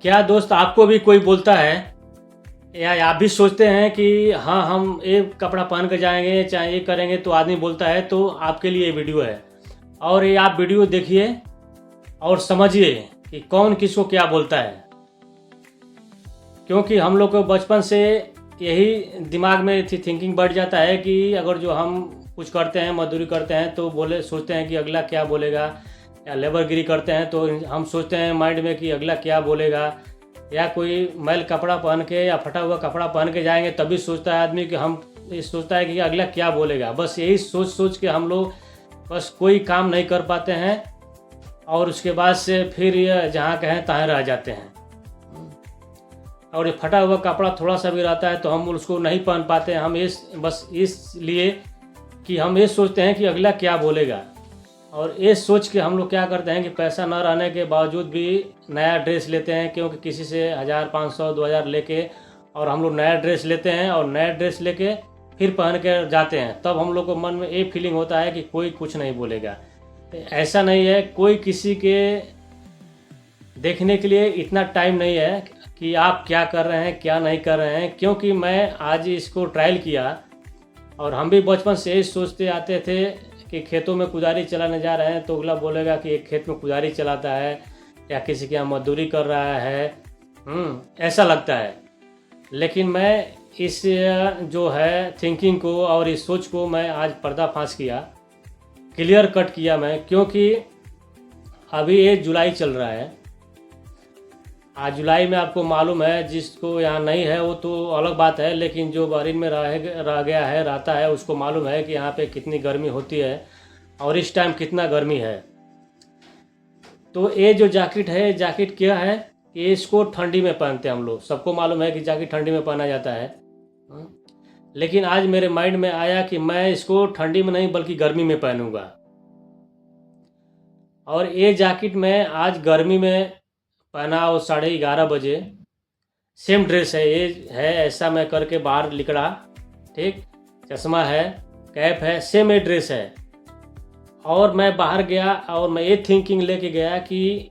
क्या दोस्त आपको भी कोई बोलता है या आप भी सोचते हैं कि हाँ हम ये कपड़ा पहन कर जाएंगे चाहे ये करेंगे, तो आदमी बोलता है, तो आपके लिए ये वीडियो है। और ये आप वीडियो देखिए और समझिए कि कौन किसको क्या बोलता है। क्योंकि हम लोग को बचपन से यही दिमाग में थिंकिंग बढ़ जाता है कि अगर जो हम कुछ करते हैं, मजदूरी करते हैं, तो सोचते हैं कि अगला क्या बोलेगा, या लेबरगिरी करते हैं तो हम सोचते हैं माइंड में कि अगला क्या बोलेगा, या कोई मैल कपड़ा पहन के या फटा हुआ कपड़ा पहन के जाएंगे तभी सोचता है आदमी कि हम ये सोचता है कि अगला क्या बोलेगा। बस यही सोच सोच के हम लोग बस कोई काम नहीं कर पाते हैं, और उसके बाद से फिर ये जहाँ कहें तहाँ रह जाते हैं। और ये फटा हुआ कपड़ा थोड़ा सा भी रहता है तो हम उसको नहीं पहन पाते हैं। हम बस इसलिए कि हम ये सोचते हैं कि अगला क्या बोलेगा, और ये सोच के हम लोग क्या करते हैं कि पैसा न रहने के बावजूद भी नया ड्रेस लेते हैं, क्योंकि किसी से 1500 2000 लेके और हम लोग नया ड्रेस लेते हैं और नया ड्रेस लेके फिर पहन के जाते हैं। तब हम लोग को मन में ये फीलिंग होता है कि कोई कुछ नहीं बोलेगा। ऐसा नहीं है, कोई किसी के देखने के लिए इतना टाइम नहीं है कि आप क्या कर रहे हैं क्या नहीं कर रहे हैं। क्योंकि मैं आज इसको ट्रायल किया, और हम भी बचपन से ही सोचते आते थे कि खेतों में कुदारी चलाने जा रहे हैं तो अगला बोलेगा कि एक खेत में कुदारी चलाता है या किसी के यहाँ मजदूरी कर रहा है, ऐसा लगता है। लेकिन मैं इस जो है थिंकिंग को और इस सोच को मैं आज पर्दाफाश किया, क्लियर कट किया मैं। क्योंकि अभी ये जुलाई चल रहा है, आज जुलाई में आपको मालूम है, जिसको यहाँ नहीं है वो तो अलग बात है, लेकिन जो बहरीन में रह गया है रहता है उसको मालूम है कि यहाँ पे कितनी गर्मी होती है और इस टाइम कितना गर्मी है। तो ये जो जैकेट है, जैकेट क्या है, ये इसको ठंडी में पहनते हैं हम लोग। सबको मालूम है कि जैकेट ठंडी में पहना जाता है। लेकिन आज मेरे माइंड में आया कि मैं इसको ठंडी में नहीं बल्कि गर्मी में पहनूंगा। और ये जैकेट मैं आज गर्मी में पहना, और 11:30 बजे सेम ड्रेस है, ये है ऐसा मैं करके बाहर निकला, ठीक, चश्मा है, कैप है, सेम ये ड्रेस है। और मैं बाहर गया और मैं ये थिंकिंग लेके गया कि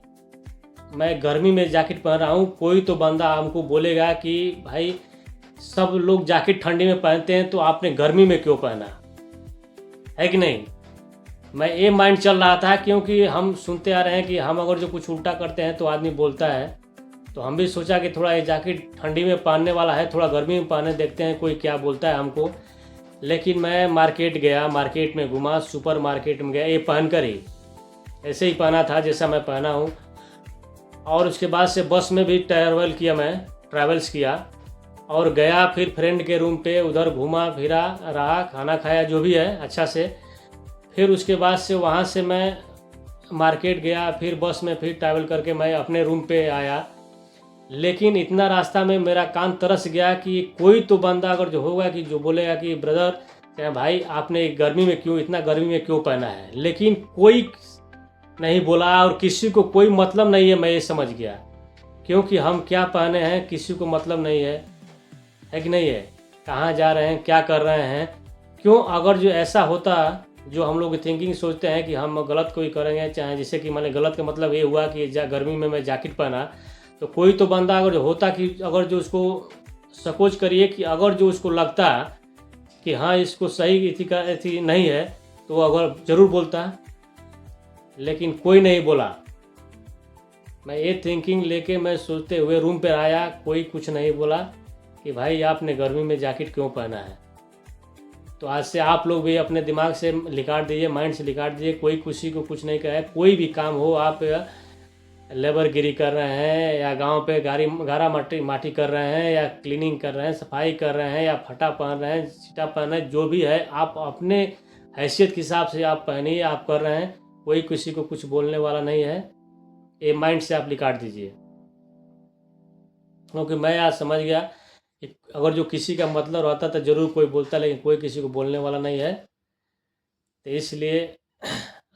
मैं गर्मी में जैकेट पहन रहा हूँ, कोई तो बंदा हमको बोलेगा कि भाई सब लोग जैकेट ठंडी में पहनते हैं तो आपने गर्मी में क्यों पहना, है कि नहीं। मैं ये माइंड चल रहा था, क्योंकि हम सुनते आ रहे हैं कि हम अगर जो कुछ उल्टा करते हैं तो आदमी बोलता है। तो हम भी सोचा कि थोड़ा ये जैकेट ठंडी में पहनने वाला है, थोड़ा गर्मी में पहने, देखते हैं कोई क्या बोलता है हमको। लेकिन मैं मार्केट गया, मार्केट में घुमा, सुपर मार्केट में गया, ये पहन कर ही ऐसे ही पहना था जैसा मैं पहना हूँ। और उसके बाद से बस में भी ट्रैवल्स किया और गया फिर फ्रेंड के रूम पे, उधर घूमा फिरा, रहा, खाना खाया, जो भी है अच्छा से। फिर उसके बाद से वहाँ से मैं मार्केट गया, फिर बस में फिर ट्रैवल करके मैं अपने रूम पे आया। लेकिन इतना रास्ता में मेरा कान तरस गया कि कोई तो बंदा अगर जो होगा कि जो बोलेगा कि ब्रदर क्या भाई आपने गर्मी में क्यों, इतना गर्मी में क्यों पहना है। लेकिन कोई नहीं बोला और किसी को कोई मतलब नहीं है, मैं ये समझ गया। क्योंकि हम क्या पहने हैं किसी को मतलब नहीं है कि नहीं है, कहाँ जा रहे हैं, क्या कर रहे हैं, क्यों। अगर जो ऐसा होता, जो हम लोग थिंकिंग सोचते हैं कि हम गलत कोई करेंगे, चाहे जैसे कि मैंने गलत का मतलब ये हुआ कि गर्मी में मैं जैकेट पहना, तो कोई तो बंदा अगर जो होता कि अगर जो उसको सपोज करिए कि अगर जो उसको लगता कि हाँ इसको सही इथी नहीं है, तो अगर ज़रूर बोलता। लेकिन कोई नहीं बोला। मैं ये थिंकिंग लेके मैं सोचते हुए रूम पे आया, कोई कुछ नहीं बोला कि भाई आपने गर्मी में जैकेट क्यों पहना है। तो आज से आप लोग भी अपने दिमाग से निकाल दीजिए, माइंड से निकाल दीजिए, कोई किसी को कुछ नहीं कहे। कोई भी काम हो, आप लेबरगिरी कर रहे हैं या गांव पे गारा माटी कर रहे हैं या क्लीनिंग कर रहे हैं, सफाई कर रहे हैं, या फटा पहन रहे हैं, सीटा पहन रहे हैं, जो भी है आप अपने हैसियत के हिसाब से आप पहनिए, आप कर रहे हैं, कोई किसी को कुछ बोलने वाला नहीं है। ये माइंड से आप निकाल दीजिए। क्योंकि मैं आज समझ गया कि अगर जो किसी का मतलब रहता तो ज़रूर कोई बोलता, लेकिन कोई किसी को बोलने वाला नहीं है। तो इसलिए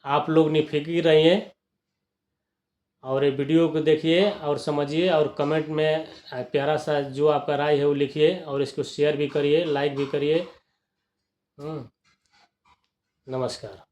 आप लोग निफिक्र रहिए और ये वीडियो को देखिए और समझिए, और कमेंट में प्यारा सा जो आपका राय है वो लिखिए, और इसको शेयर भी करिए, लाइक भी करिए। नमस्कार।